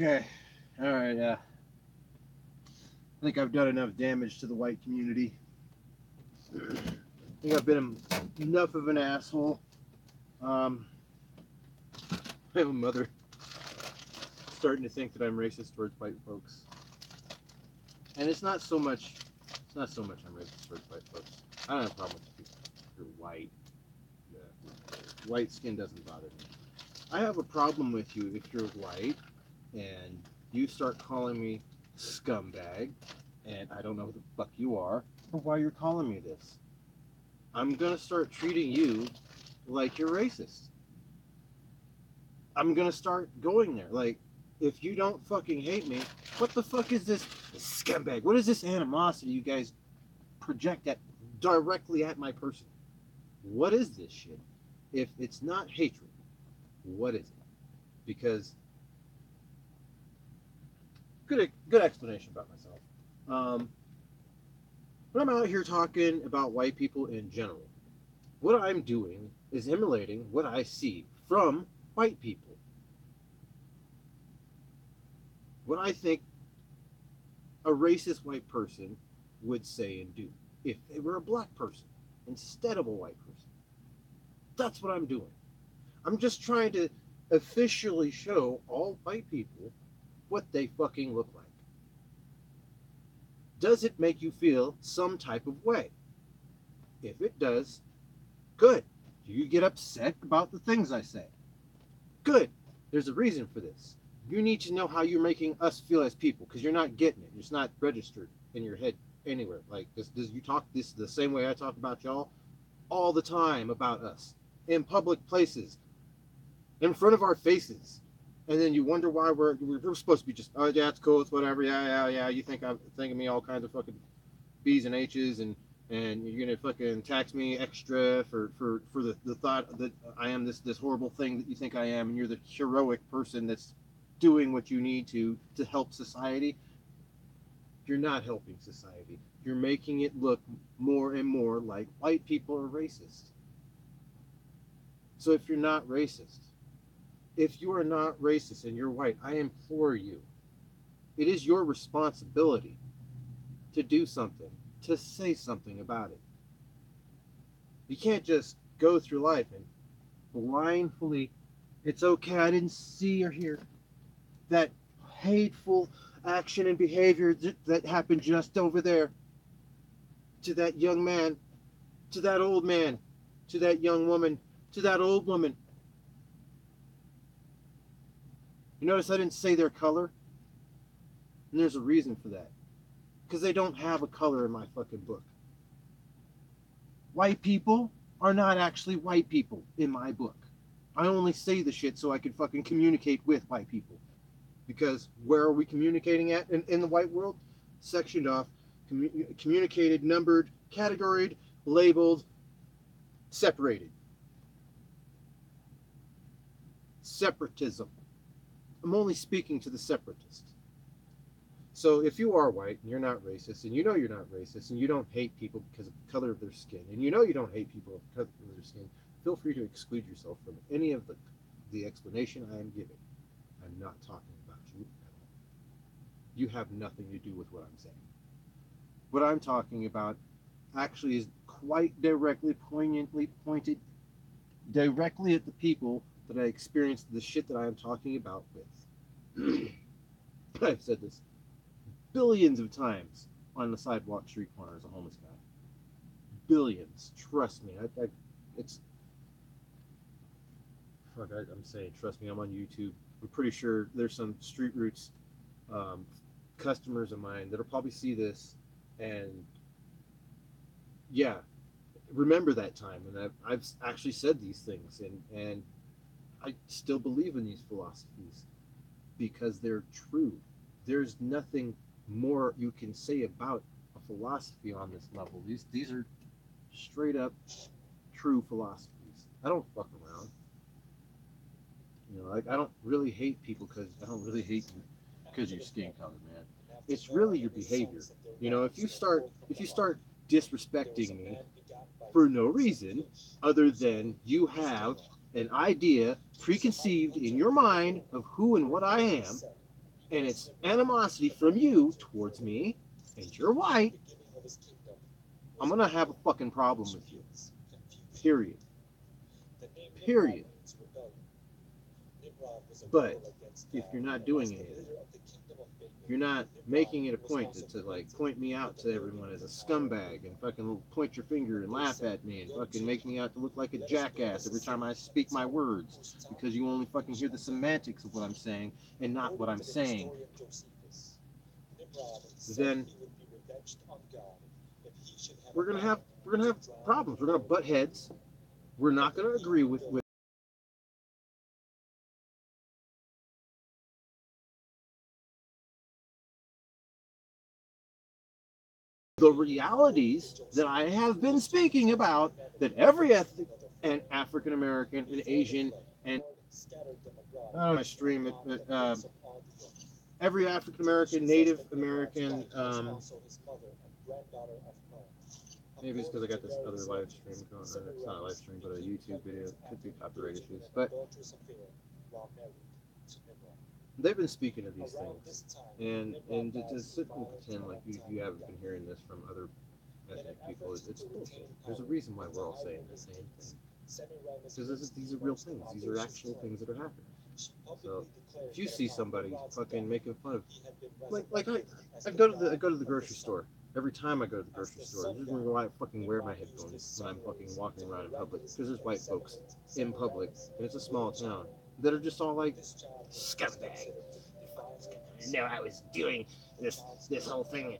Okay. All right. I think I've done enough damage to the white community. I think I've been enough of an asshole. Um, I have a mother starting to think that I'm racist towards white folks, and it's not so much. It's not so much I'm racist towards white folks. I don't have a problem with people. If you're white, white skin doesn't bother me. I have a problem with you if you're white and you start calling me scumbag, and I don't know who the fuck you are or why you're calling me this. I'm gonna start treating you like you're racist. I'm gonna start going there. Like, if you don't fucking hate me, what the fuck is this scumbag? What is this animosity you guys project at directly at my person? What is this shit? If it's not hatred, what is it? Because good explanation about myself. Um, but I'm out here talking about white people in general. What I'm doing is emulating what I see from white people. What I think a racist white person would say and do if they were a black person instead of a white person. That's what I'm doing. I'm just trying to officially show all white people what they fucking look like. Does it make you feel some type of way? If it does, good. Do you get upset about the things I say? Good. There's a reason for this. You need to know how you're making us feel as people because you're not getting it. It's not registered in your head anywhere. Like this you talk this the same way I talk about y'all all the time about us in public places, in front of our faces, and then you wonder why we're supposed to be just, oh yeah, it's cool, it's whatever, yeah. You think I'm thinking me all kinds of fucking B's and H's, and you're gonna fucking tax me extra for the thought that I am this horrible thing that you think I am, and you're the heroic person that's doing what you need to help society. You're not helping society. You're making it look more and more like white people are racist. So if you're not racist, if you are not racist and you're white, I implore you, it is your responsibility to do something, to say something about it. You can't just go through life and blindly, it's okay, I didn't see or hear that hateful action and behavior that happened just over there to that young man, to that old man, to that young woman, to that old woman. You notice I didn't say their color? And there's a reason for that. Because they don't have a color in my fucking book. White people are not actually white people in my book. I only say the shit so I can fucking communicate with white people. Because where are we communicating at in the white world? Sectioned off, communicated, numbered, categoried, labeled, separated. Separatism. I'm only speaking to the separatists. So if you are white and you're not racist, and you know you're not racist, and you don't hate people because of the color of their skin, and you know you don't hate people because of their skin, feel free to exclude yourself from any of the explanation I am giving. I'm not talking about you at all. You have nothing to do with what I'm saying. What I'm talking about actually is quite directly, poignantly pointed directly at the people that I experienced the shit that I am talking about with. I've said this billions of times on the sidewalk street corner as a homeless guy. Billions. Trust me. It's fuck. I'm saying trust me. I'm on YouTube. I'm pretty sure there's some Street Roots um, customers of mine that'll probably see this, and yeah, remember that time. And I've actually said these things, and I still believe in these philosophies because they're true. There's nothing more you can say about a philosophy on this level. These are straight up true philosophies. I don't fuck around. You know, like I don't really hate people because I don't really hate you because of your skin color, man. It's really your behavior. You know, if you start disrespecting me for no reason other than you have an idea preconceived in your mind of who and what I am, and it's animosity from you towards me, and you're white, I'm gonna have a fucking problem with you. Period. Period. But if you're not doing anything, you're not making it a point to like point me out to everyone as a scumbag and fucking point your finger and laugh at me and fucking make me out to look like a jackass every time I speak my words because you only fucking hear the semantics of what I'm saying and not what I'm saying, then we're gonna have problems. We're gonna butt heads. We're not gonna agree with the realities that I have been speaking about, that every ethnic and African American and Asian and my stream every African American, Native American, maybe it's because I got this other live stream going on. It's not a live stream, but a YouTube video. It could be copyright issues. But they've been speaking of these things. And to sit and pretend like you haven't been hearing this from other ethnic people, it's bullshit. There's a reason why we're all saying the same thing. Because these are real things. These are actual things that are happening. So if you see somebody fucking making fun of, like I go to the grocery store. Every time I go to the grocery store, this is why I fucking wear my headphones when I'm fucking walking around in public. Because there's white folks in public, and it's a small town, that are just all like, scumbag. No, I was doing this whole thing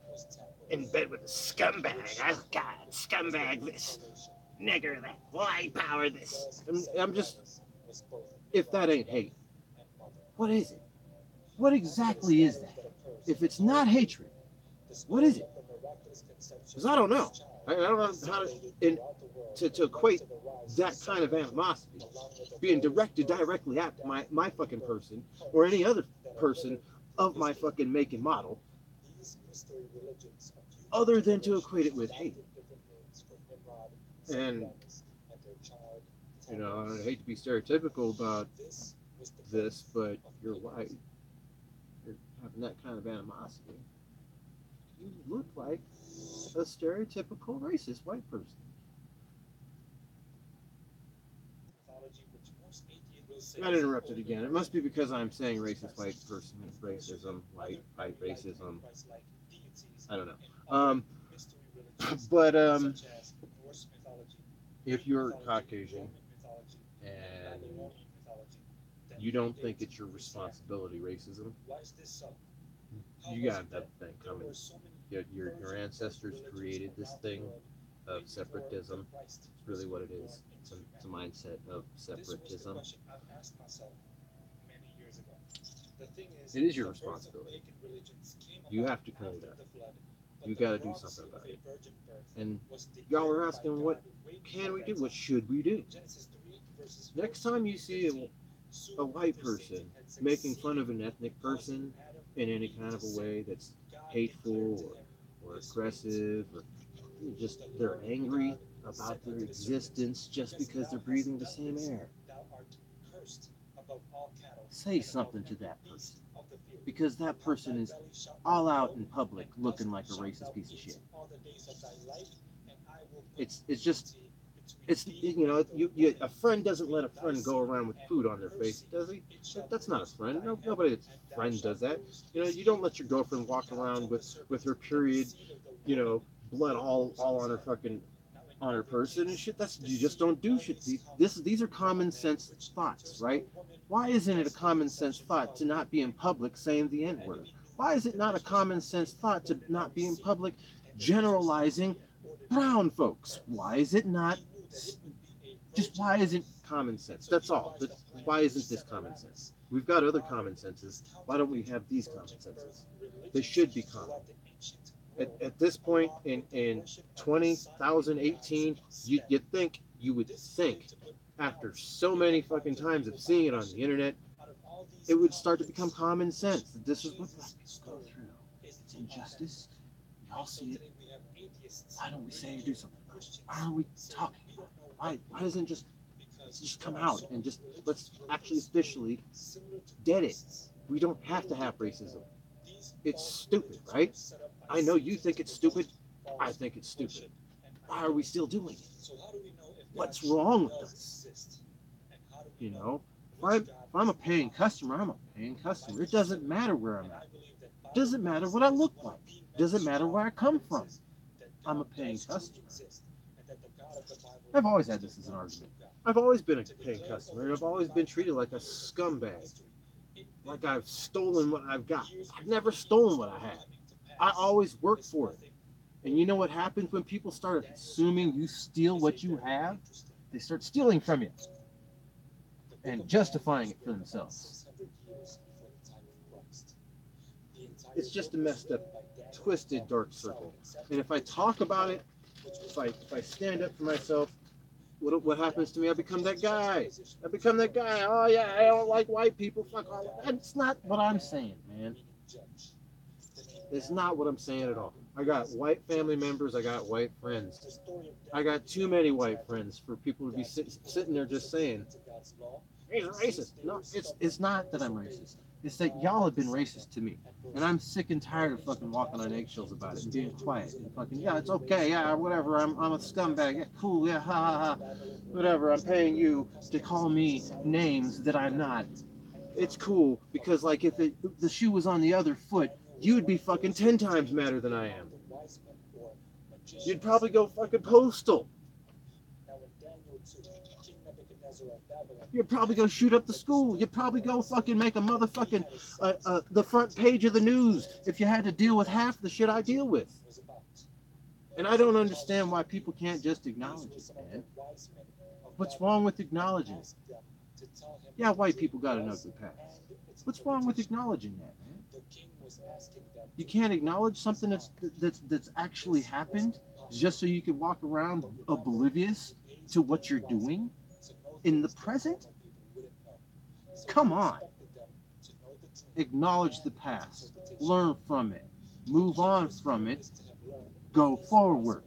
in bed with a scumbag. Oh God, scumbag this, nigger that, white power this. I'm just, if that ain't hate, what is it? What exactly is that? If it's not hatred, what is it? Because I don't know. I don't know how to equate that kind of animosity being directed directly at my fucking person or any other person of my fucking make and model, other than to equate it with hate. And, you know, I hate to be stereotypical about this, but you're white. You're having that kind of animosity. You look like a stereotypical racist white person. I got interrupted again. It must be because I'm saying racist white person, racism, white racism. I don't know. But if you're Caucasian and you don't think it's your responsibility, racism, you got that thing coming. Your ancestors created this thing of separatism. It's really what it is. It's a mindset of separatism. It is your responsibility. You have to clean it up. You got to do something about it. And y'all are asking, what can we do? What should we do? Next time you see a white person making fun of an ethnic person in any kind of a way that's hateful or aggressive, or just they're angry about their existence just because they're breathing the same air, say something to that person, because that person is all out in public looking like a racist piece of shit. It's just, you know, a friend doesn't let a friend go around with food on their face, does he? That's not a friend. Nobody's friend does that. You know, you don't let your girlfriend walk around with her period, you know, blood all on her fucking, on her person and shit. That's, you just don't do shit. These are common sense thoughts, right? Why isn't it a common sense thought to not be in public saying the N word? Why is it not a common sense thought to not be in public generalizing brown folks? Why is it not? Just why isn't common sense? That's all. Why isn't this common sense? We've got other common senses. Why don't we have these common senses? They should be common. At this point in 2018, you would think, after so many fucking times of seeing it on the internet, it would start to become common sense that this is what black people go through. It's injustice. We all see it. Why don't we say or do something about it? Why aren't we talking about it? Why doesn't it just come out and just let's actually officially get it? We don't have to have racism. It's stupid, right? I know you think it's stupid. I think it's stupid. Why are we still doing it? What's wrong with us? You know, if I'm a paying customer, I'm a paying customer. It doesn't matter where I'm at. It doesn't matter what I look like. It doesn't matter where I come from. I'm a paying customer. I've always had this as an argument. I've always been a paying customer, and I've always been treated like a scumbag. Like I've stolen what I've got. I've never stolen what I have. I always work for it. And you know what happens when people start assuming you steal what you have? They start stealing from you and justifying it for themselves. It's just a messed up, twisted dark circle. And if I talk about it, if I stand up for myself, what happens to me? I become that guy. I become that guy. Oh yeah, I don't like white people. Fuck all. That's not what I'm saying, man. It's not what I'm saying at all. I got white family members. I got white friends. I got too many white friends for people to be sitting there just saying, he's racist. No, it's not that I'm racist. It's that y'all have been racist to me. And I'm sick and tired of fucking walking on eggshells about it and being quiet and fucking, yeah, it's okay, yeah, whatever, I'm a scumbag, yeah, cool, yeah, ha ha ha, whatever, I'm paying you to call me names that I'm not. It's cool because, like, if the shoe was on the other foot, you'd be fucking 10 times madder than I am. You'd probably go fucking postal. You'd probably go shoot up the school. You'd probably go fucking make a motherfucking the front page of the news if you had to deal with half the shit I deal with. And I don't understand why people can't just acknowledge it, man. What's wrong with acknowledging it? Yeah, white people got an ugly past. What's wrong with acknowledging that, man? You can't acknowledge something that's actually happened just so you can walk around oblivious to what you're doing in the present? Come on. Acknowledge the past. Learn from it. Move on from it. Go forward.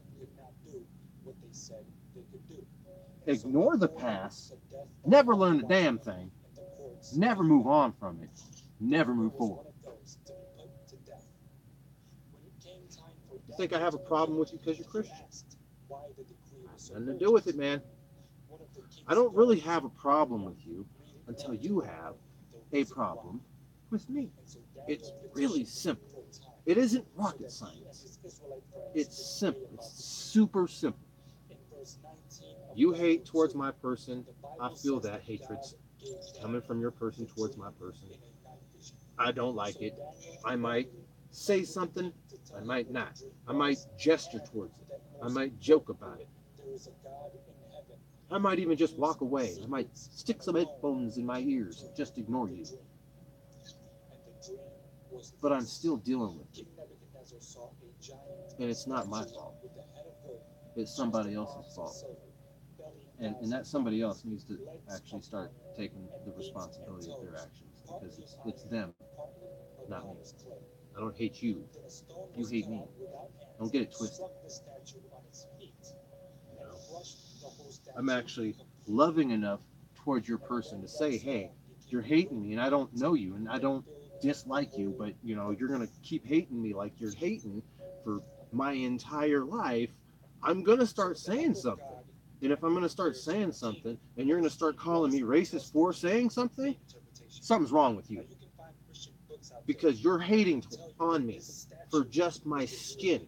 Ignore the past. Never learn a damn thing. Never move on from it. Never move forward. You think I have a problem with you because you're Christian? Nothing to do with it, man. I don't really have a problem with you until you have a problem with me. It's really simple. It isn't rocket science. It's simple. It's super simple. You hate towards my person. I feel that hatred's coming from your person towards my person. I don't like it. I might say something. I might not. I might gesture towards it. I might joke about it. I might even just walk away. I might stick some headphones in my ears and just ignore you. But I'm still dealing with you. And it's not my fault. It's somebody else's fault. And that somebody else needs to actually start taking the responsibility of their actions, because it's them, not me. I don't hate you. You hate me. Don't get it twisted. You know? I'm actually loving enough towards your person to say, hey, you're hating me and I don't know you and I don't dislike you, but you know, you're gonna keep hating me like you're hating for my entire life. I'm gonna start saying something. And if I'm gonna start saying something and you're gonna start calling me racist for saying something, something's wrong with you. Because you're hating on me for just my skin.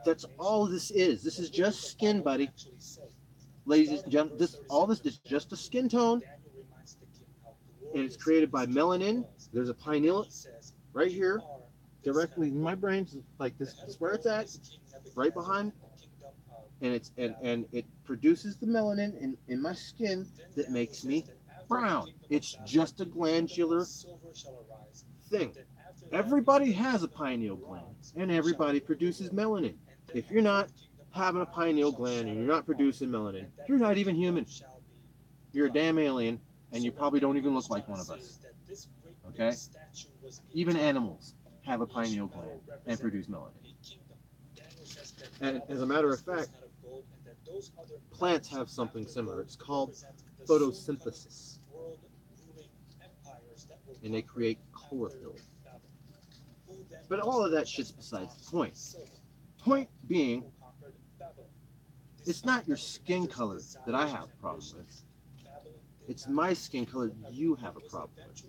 That's all this is. This is just skin, buddy. Ladies and gentlemen, all this is just a skin tone. And it's created by melanin. There's a pineal right here, directly in my brain, like this is where it's at, right behind. And it produces the melanin in my skin that makes me brown. It's just a glandular thing. Everybody has a pineal gland, and everybody produces melanin. If you're not having a pineal gland and you're not producing melanin, you're not even human. You're a damn alien, and you probably don't even look like one of us. Okay? Even animals have a pineal gland and produce melanin. And as a matter of fact, plants have something similar. It's called photosynthesis. and they create chlorophyll. But all of that shit's besides the point. Point being, it's not your skin color that I have a problem with. It's my skin color you have a problem with.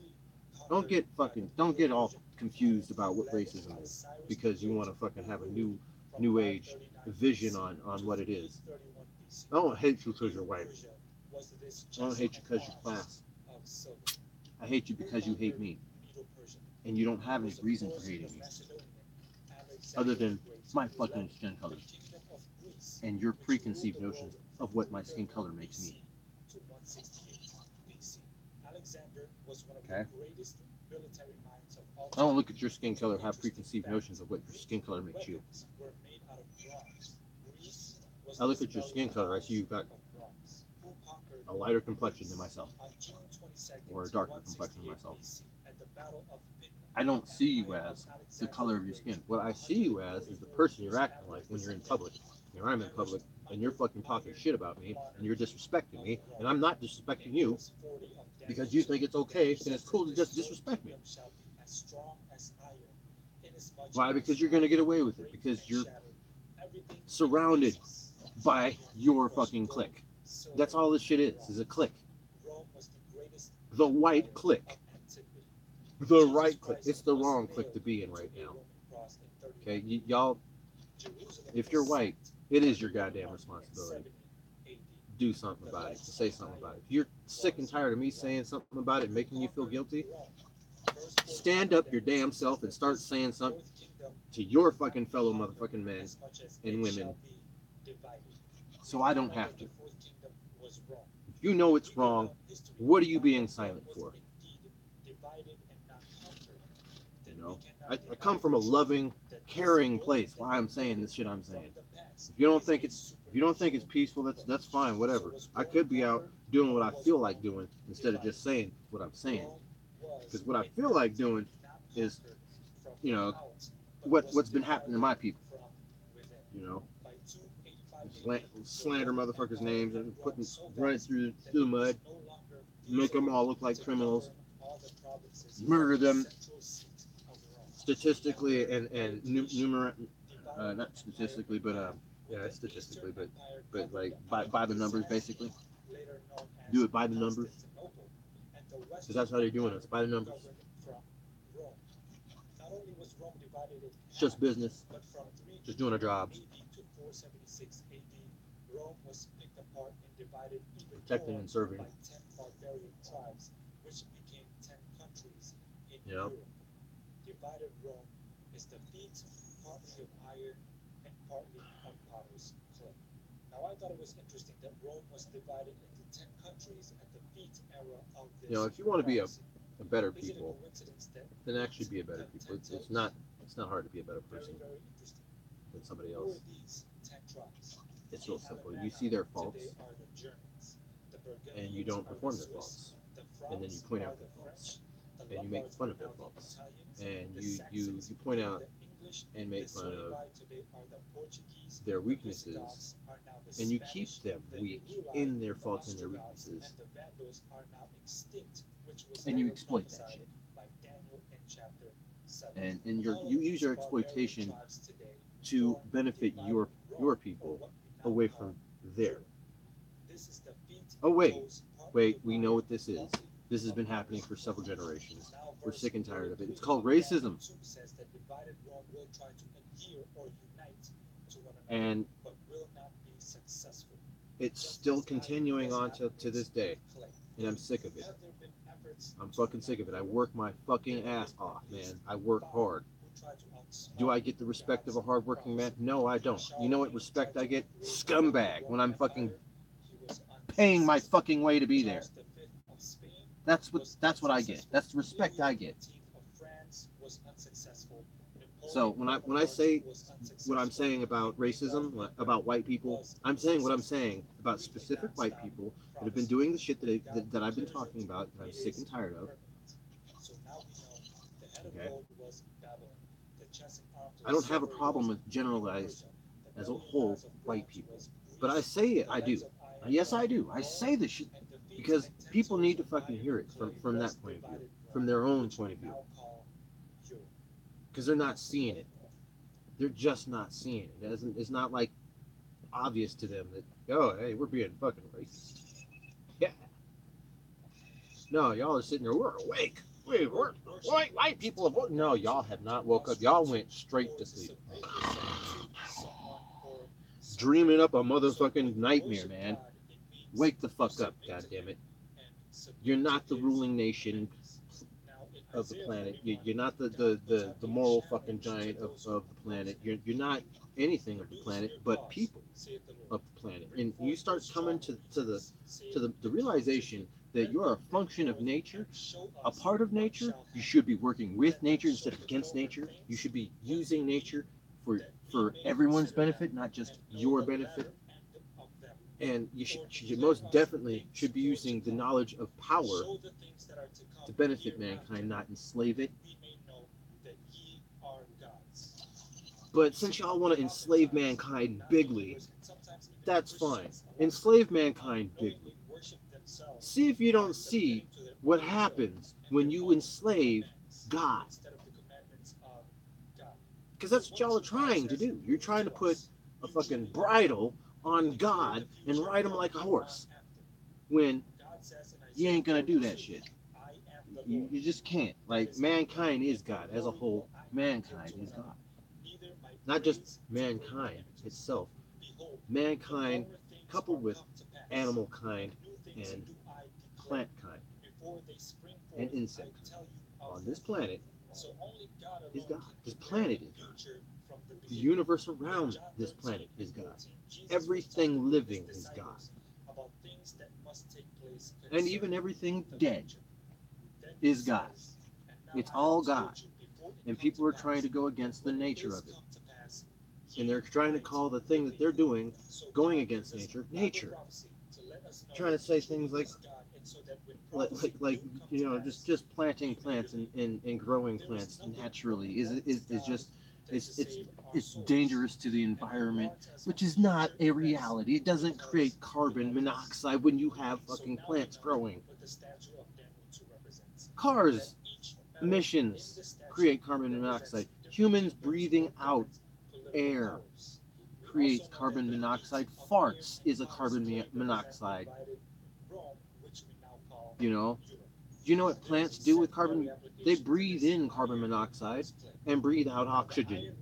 Don't get all confused about what racism is because you want to fucking have a new age vision on what it is. I don't hate you because you're white. I don't hate you because you're class. I hate you because you hate me. And you don't have any reason for hating me. Other than my fucking skin color. And your preconceived notions of what my skin color makes me. Okay? I don't look at your skin color, have preconceived notions of what your skin color makes you. I look at your skin color, I see you've got a lighter complexion than myself, or a darker complexion than myself. I don't see you as the color of your skin. What I see you as is the person you're acting like when you're in public. When I'm in public, and you're fucking talking shit about me, and you're disrespecting me, and I'm not disrespecting you, because you think it's okay and it's cool to just disrespect me. Why? Because you're going to get away with it. Because you're surrounded by your fucking clique. That's all this shit is a clique. The white clique. The right clique. It's the wrong clique to be in right now. Okay, y'all, if you're white, it is your goddamn responsibility. Do something about it. Say something about it. If you're sick and tired of me saying something about it, making you feel guilty, stand up your damn self and start saying something to your fucking fellow motherfucking men and women, so I don't have to. If you know it's wrong, what are you being silent for? You know, I come from a loving, caring place. Why I'm saying this shit I'm saying. If you don't think it's peaceful, that's fine, whatever. I could be out doing what I feel like doing instead of just saying what I'm saying. Because what I feel like doing is, you know, what's been happening to my people. You know, slander motherfuckers' names and running through the mud, make them all look like criminals, murder them statistically and not statistically, but yeah, statistically, but like by the numbers basically. Do it by the numbers, because that's how they're doing it. By the numbers. It's just business, just doing our jobs, protecting and serving. You know. Divided Rome is the feet partly of iron and partly of potter's clay. Now I thought it was interesting that Rome was divided into 10 countries at the feet era of this. You know, if you want to be a better people, then actually be a better people. It's not hard to be a better person than somebody else. It's real simple. You see their faults, and you don't perform their faults, and then you point out their faults, and you make fun of their faults, and you point out and make fun of their weaknesses, and you keep them weak in their faults and their weaknesses, and you exploit that shit. And you use your exploitation to benefit your people away from their. Oh wait, we know what this is. This has been happening for several generations. We're sick and tired of it. It's called racism. And it's still continuing on to this day. And I'm sick of it. I'm fucking sick of it. I work my fucking ass off, man. I work hard. Do I get the respect of a hardworking man? No, I don't. You know what respect I get? Scumbag. When I'm fucking paying my fucking way to be there. That's what I get. That's the respect I get. So when I say what I'm saying about racism, about white people, I'm saying what I'm saying about specific white people that have been doing the shit that I've been talking about, that I'm sick and tired of. Okay. I don't have a problem with generalized as a whole white people, but I say it. I do. Yes, I do. I say this shit because people need to fucking hear it from that point of view. from their own point of view, because they're not seeing it. They're just not seeing it. It's not like obvious to them that, oh, hey, we're being fucking racist. Yeah. No, y'all are sitting there. We're awake. We're white people have woke. No, y'all have not woke up. Y'all went straight to sleep, dreaming up a motherfucking nightmare, man. Wake the fuck up, goddammit. You're not the ruling nation of the planet. You're not the moral fucking giant of the planet. You're not anything of the planet, but people of the planet. And you start coming to the realization that you're a function of nature, a part of nature. You should be working with nature instead of against nature. You should be using nature for everyone's benefit, not just your benefit. And you most definitely should be using the knowledge of power to benefit mankind, not enslave it. But since y'all want to enslave mankind bigly, that's fine. Enslave mankind bigly. See if you don't see what happens when you enslave God. Because that's what y'all are trying to do. You're trying to put a fucking bridle on God and ride him like a horse. When you ain't gonna do that shit. You just can't. Like, mankind is God. As a whole, mankind is God. Not just mankind itself. Mankind coupled with animal kind and plant kind and insect on this planet is God. This planet is God. The universe around this planet is God. Everything living is God. And even everything dead is God. It's all God. And people are trying to go against the nature of it. And they're trying to call the thing that they're doing, going against nature, nature. Trying to say things like you know, just planting plants and growing plants naturally is just it's dangerous to the environment, which is not a reality. It doesn't create carbon monoxide when you have fucking plants growing. Cars emissions create carbon monoxide. Humans breathing out air creates carbon monoxide. Farts is a carbon monoxide. You know? Do you know what plants do with carbon? They breathe in carbon monoxide and breathe out oxygen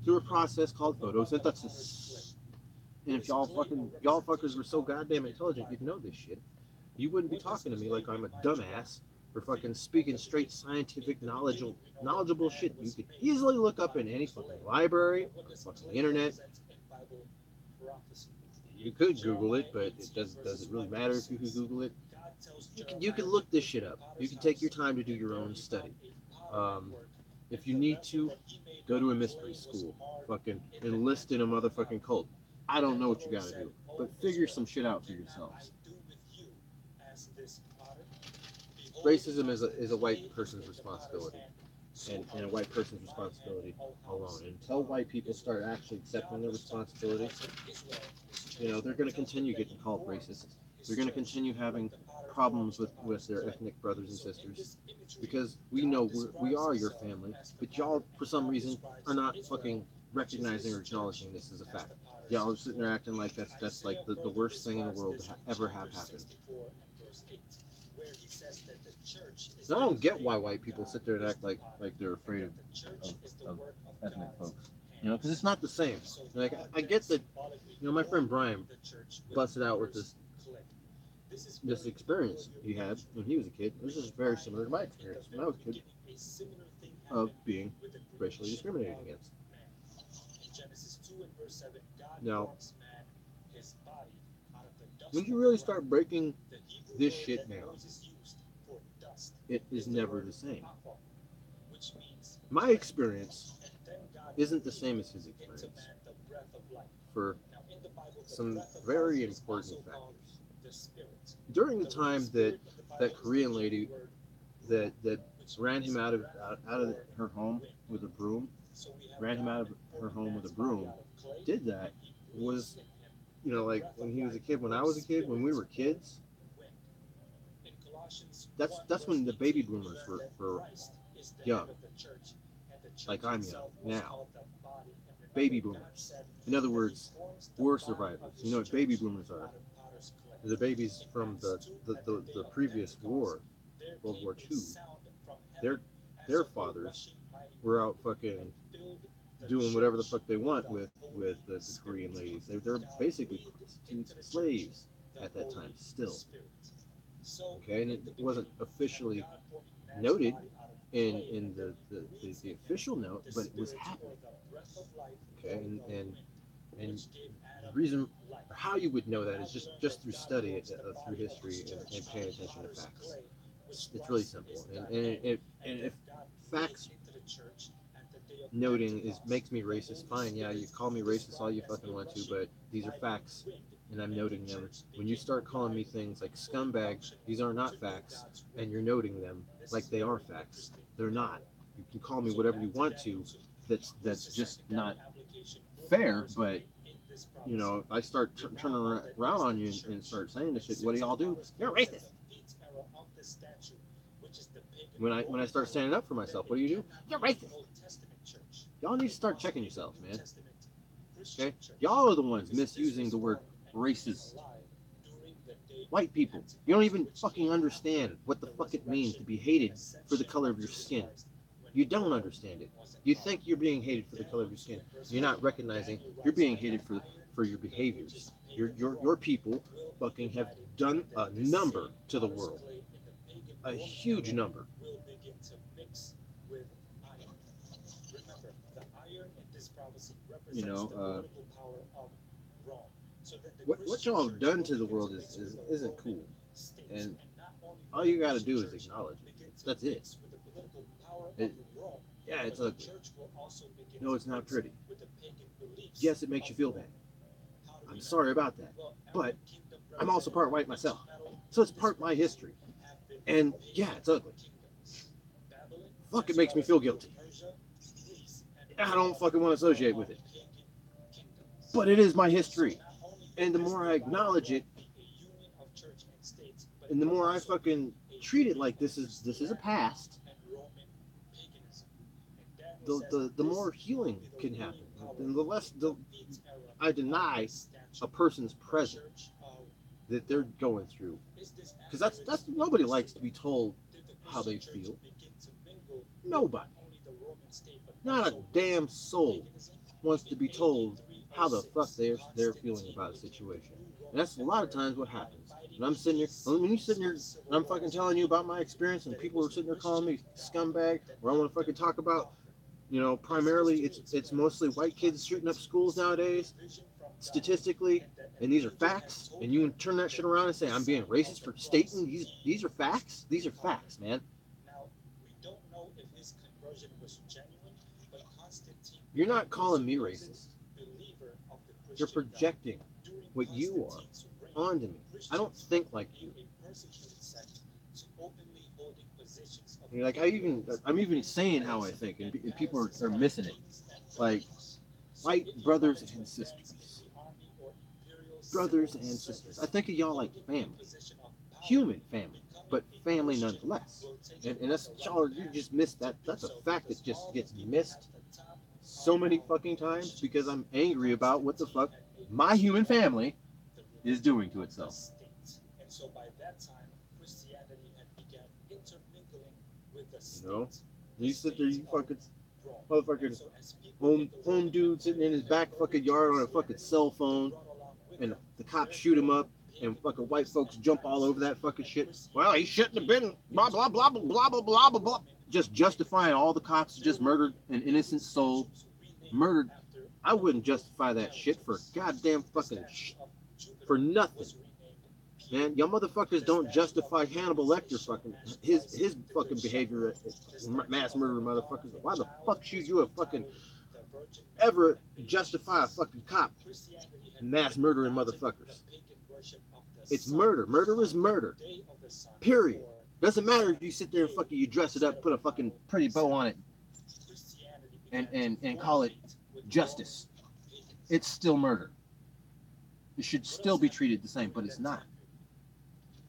through a process called photosynthesis. And if y'all fuckers were so goddamn intelligent, you'd know this shit. You wouldn't be talking to me like I'm a dumbass for fucking speaking straight scientific knowledgeable shit you could easily look up in any fucking library, fucking internet. You could Google it, but it does it really matter if you could Google it? You can look this shit up. You can take your time to do your own study. If you need to, go to a mystery school. Fucking enlist in a motherfucking cult. I don't know what you gotta do, but figure some shit out for yourselves. Racism is a white person's responsibility, and a white person's responsibility alone. And until white people start actually accepting their responsibility, you know, they're going to continue getting called racist. They're going to continue having problems with their ethnic brothers and sisters, because we know we are your family, but y'all, for some reason, are not fucking recognizing or acknowledging this as a fact. Y'all are sitting there acting like that's like the worst thing in the world to ever have happened. So I don't get why white people sit there and act like they're afraid of ethnic folks. You know, because it's not the same. Like, I get that. You know, my friend Brian busted out with this experience he had when he was a kid. This is very similar to my experience when I was a kid of being racially discriminated against. Now, when you really start breaking this shit down, it is never the same. My experience isn't the same as his experience for some very important factors. During the time that Korean lady that ran him out of her home with a broom, ran him out of her home with a broom, did that was, you know, like when he was a kid, when I was a kid, when we were kids, that's when the baby boomers were young, like I'm young now. Baby boomers. In other words, war survivors. You know what baby boomers are? The babies from the previous war, World War II. Their their fathers were out fucking doing whatever the fuck they want with the Korean ladies. They're basically prostitutes, slaves at that time still. Okay, and it wasn't officially noted in the official note, but it was happening. Okay, and the reason how you would know that is just through study, through history, and paying attention to facts. It's really simple, and if facts noting is makes me racist, fine. Yeah, you call me racist all you fucking want to, but these are facts, and I'm noting them. When you start calling me things like scumbag, these are not facts, and you're noting them like they are facts. They're not. You can call me whatever you want to. That's just not fair. But you know, I start turning around on you and start saying this shit. What do y'all do? You're racist. When I start standing up for myself, what do? You're racist. Y'all need to start checking yourselves, man. Okay? Y'all are the ones misusing the word racist. White people, you don't even fucking understand what the fuck it means to be hated for the color of your skin. You don't understand it. You think you're being hated for the color of your skin. You're not recognizing you're being hated for your behaviors. Your people fucking have done a number to the world. A huge number. You know, what y'all have done to the world isn't cool. And all you gotta do is acknowledge it. That's it. it yeah, it's ugly. No, it's not pretty. Yes, it makes you feel bad. I'm sorry about that. But I'm also part white myself. So it's part my history. And yeah, it's ugly. Fuck, it makes me feel guilty. I don't fucking want to associate with it. But it is my history. And the more I acknowledge it, and the more I fucking treat it like this is a past, the more healing can happen. And the less I deny a person's present that they're going through. Because that's nobody likes to be told how they feel. Nobody. Not a damn soul wants to be told how the fuck they're feeling about a situation. And that's a lot of times what happens. And I'm sitting here, when you're sitting here, and I'm fucking telling you about my experience, and people are sitting there calling me scumbag, or I want to fucking talk about, you know, primarily it's mostly white kids shooting up schools nowadays, statistically, and these are facts. And you can turn that shit around and say I'm being racist for stating these are facts. These are facts, man. You're not calling me racist. You're projecting what you are onto me. I don't think like you. And like I'm even saying how I think, and people are missing it. Like white brothers and sisters, brothers and sisters. I think of y'all like family, human family, but family nonetheless. And that's y'all. You just missed that. That's a fact that just gets missed so many fucking times because I'm angry about what the fuck my human family is doing to itself. You know, you sit there, you fucking motherfucking home dude sitting in his back fucking yard on a fucking cell phone, and the cops shoot him up, and fucking white folks jump all over that fucking shit. Well, he shouldn't have been blah blah blah blah blah blah blah blah blah. Just justifying all the cops just murdered an innocent soul, murdered. I wouldn't justify that shit for goddamn fucking for nothing. Man, y'all motherfuckers don't justify Hannibal Lecter fucking his fucking behavior as mass murder motherfuckers. Why the fuck should you have fucking ever justify a fucking cop mass murdering motherfuckers? It's murder. Murder is murder. Period. Doesn't matter if you sit there and fucking you dress it up, put a fucking pretty bow on it, and call it justice. It's still murder. It should still be treated the same, but it's not.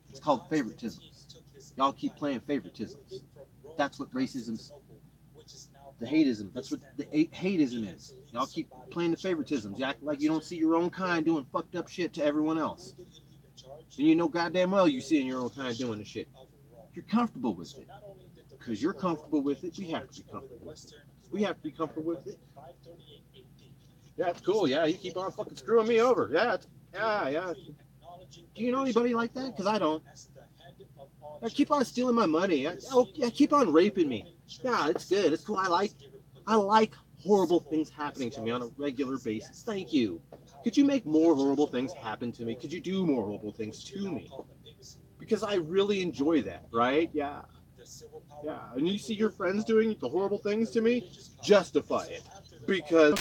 It's called favoritism. Y'all keep playing favoritisms. That's what racism's, the hateism. That's what the hateism is. Y'all keep playing the favoritisms. You act like you don't see your own kind doing fucked up shit to everyone else. And you know goddamn well you seeing your own kind doing the shit. You're comfortable with it. Because you're comfortable with it, we have to be comfortable with it. We have to be comfortable with it. Yeah, it's cool. Yeah, you keep on fucking screwing me over. Yeah. Do you know anybody like that? Because I don't. Yeah, keep on stealing my money. Yeah, keep on raping me. Yeah, it's good. It's cool. I like horrible things happening to me on a regular basis. Thank you. Could you make more horrible things happen to me? Could you do more horrible things to me? Because I really enjoy that, right? Yeah. Yeah. And you see your friends doing the horrible things to me, justify it. Because